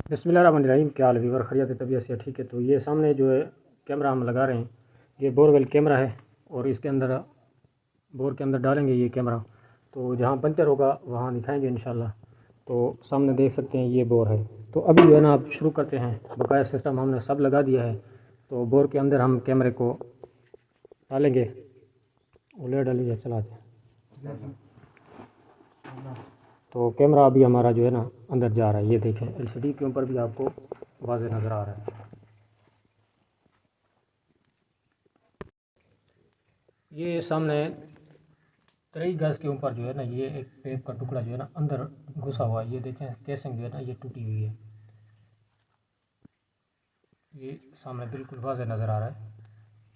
बिस्मिल्लाहिर्रहमानिर्रहीम। क्या हाल वीवर, खैरियत है, तबीयत से ठीक है। तो ये सामने जो है कैमरा हम लगा रहे हैं, ये बोरवेल कैमरा है और इसके अंदर बोर के अंदर डालेंगे ये कैमरा। तो जहाँ पंचर होगा वहाँ दिखाएंगे इंशाल्लाह। तो सामने देख सकते हैं ये बोर है। तो अभी जो है ना आप शुरू करते हैं। बकाया सिस्टम हमने सब लगा दिया है। तो बोर के अंदर हम कैमरे को डालेंगे। ले डालिए, चला जाए। तो कैमरा अभी हमारा जो है ना अंदर जा रहा है। ये देखें, एलसीडी के ऊपर भी आपको वाज़ेह नज़र आ रहा है। ये सामने 23 गज के ऊपर जो है ना ये एक पेप का टुकड़ा जो है ना अंदर घुसा हुआ है। ये देखें, केसिंग जो है ना ये टूटी हुई है। ये सामने बिल्कुल वाज़ेह नज़र आ रहा है।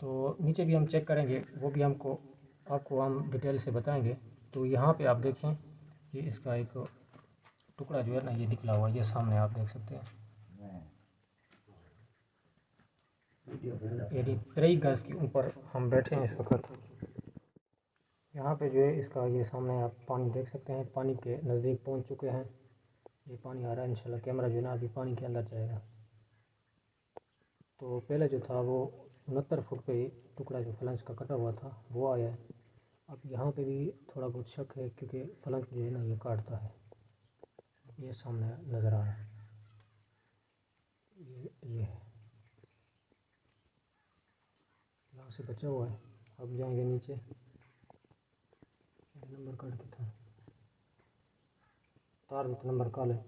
तो नीचे भी हम चेक करेंगे, वो भी आपको हम डिटेल से बताएंगे। तो यहाँ पे आप देखें, ये इसका एक टुकड़ा जो है ना ये निकला हुआ है। ये सामने आप देख सकते हैं, यानी 23 गज के ऊपर हम बैठे हैं इस वक्त। यहाँ पे जो है इसका ये सामने आप पानी देख सकते हैं, पानी के नज़दीक पहुँच चुके हैं। ये पानी आ रहा है, इंशाल्लाह कैमरा जो है ना अभी पानी के अंदर जाएगा। तो पहले जो था वो 69 फुट पे टुकड़ा जो फ्लंस का कटा हुआ था वो आया है। अब यहाँ पे भी थोड़ा बहुत शक है, क्योंकि फ्लंस जो है ना ये काटता है। ये सामने नज़र आ रहा है, ये है, यहाँ से बचा हुआ है। अब जाएंगे नीचे, नंबर काट के था तार भी तो नंबर काल है।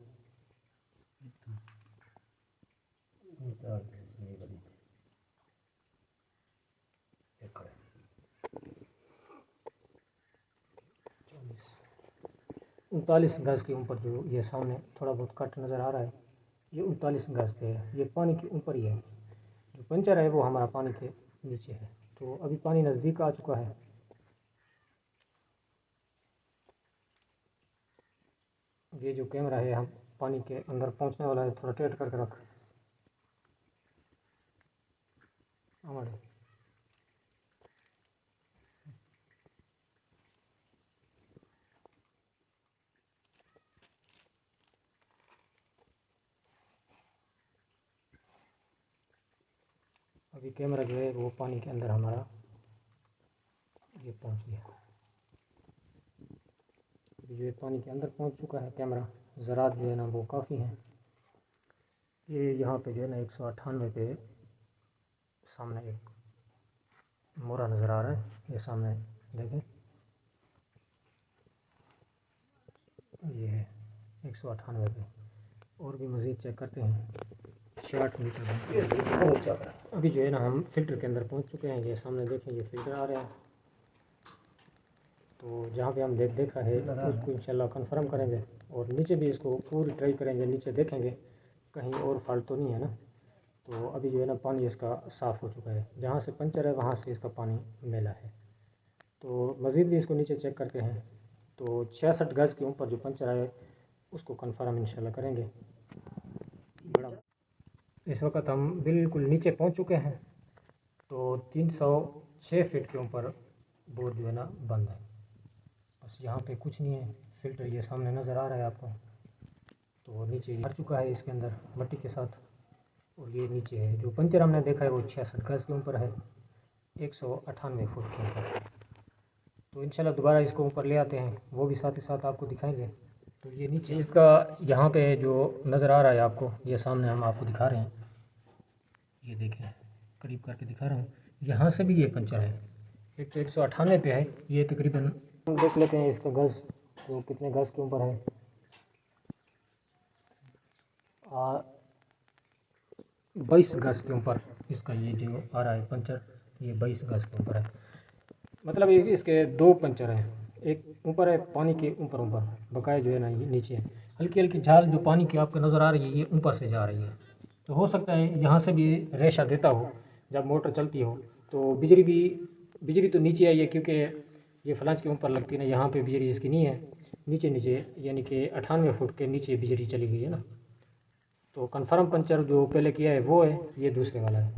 उनतालीस गज के ऊपर जो ये सामने थोड़ा बहुत कट नज़र आ रहा है, ये 39 गज पे है। ये पानी के ऊपर ही है। जो पंचर है वो हमारा पानी के नीचे है। तो अभी पानी नज़दीक आ चुका है। ये जो कैमरा है हम पानी के अंदर पहुंचने वाला है। थोड़ा टेढ़ करके रख हमारे। अभी कैमरा जो है वो पानी के अंदर हमारा ये पहुंच गया। अभी जो है पानी के अंदर पहुंच चुका है कैमरा। ज़रात जो है ना वो काफ़ी हैं। ये यहाँ पे जो है ना 198 पे सामने एक मोरा नज़र आ रहा है। ये सामने देखें, ये है 198 पे। और भी मज़ीद चेक करते हैं। 60 मीटर अभी जो है ना हम फ़िल्टर के अंदर पहुंच चुके हैं। ये सामने देखें, ये फ़िल्टर आ रहा है। तो जहाँ पे हम देखा है उसको इंशाल्लाह कंफर्म करेंगे और नीचे भी इसको पूरी ट्राई करेंगे। नीचे देखेंगे कहीं और फॉल्ट तो नहीं है ना। तो अभी जो है ना पानी इसका साफ़ हो चुका है। जहाँ से पंचर है वहाँ से इसका पानी मेला है। तो मज़ीद भी इसको नीचे चेक करते हैं। तो 66 गज के ऊपर जो पंचर है उसको कंफर्म इंशाल्लाह करेंगे। बड़ा इस वक्त हम बिल्कुल नीचे पहुँच चुके हैं। तो 306 फीट के ऊपर बोर जो है ना बंद है। बस यहाँ पे कुछ नहीं है। फ़िल्टर ये सामने नज़र आ रहा है आपको। तो नीचे भर चुका है इसके अंदर मट्टी के साथ। और ये नीचे है जो पंचर हमने देखा है वो 66 गज के ऊपर है, 198 फुट के ऊपर। तो इंशाल्लाह दोबारा इसको ऊपर ले आते हैं, वो भी साथ ही साथ आपको दिखाएंगे। तो ये नीचे इसका यहाँ पे जो नज़र आ रहा है आपको, ये सामने हम आपको दिखा रहे हैं। ये देखें, करीब करके दिखा रहा हूँ। यहाँ से भी ये पंचर है। एक तो 198 पे है ये तकरीबन। हम देख लेते हैं इसका गज़ तो कितने गज़ के ऊपर है। 22 गज़ के ऊपर इसका ये जो आ रहा है पंचर, ये 22 गज़ के ऊपर है। मतलब इसके दो पंचर हैं, एक ऊपर है पानी के ऊपर बकाया जो है ना ये नीचे है। हल्की हल्की झाल जो पानी की आपको नज़र आ रही है ये ऊपर से जा रही है। तो हो सकता है यहाँ से भी रेशा देता हो जब मोटर चलती हो। तो बिजली तो नीचे आई है, क्योंकि ये फ्लैश के ऊपर लगती है ना। यहाँ पे बिजली इसकी नहीं है, नीचे नीचे यानी कि 98 फुट के नीचे बिजली चली गई है ना। तो कन्फर्म पंचर जो पहले किया है वो है, ये दूसरे वाला है।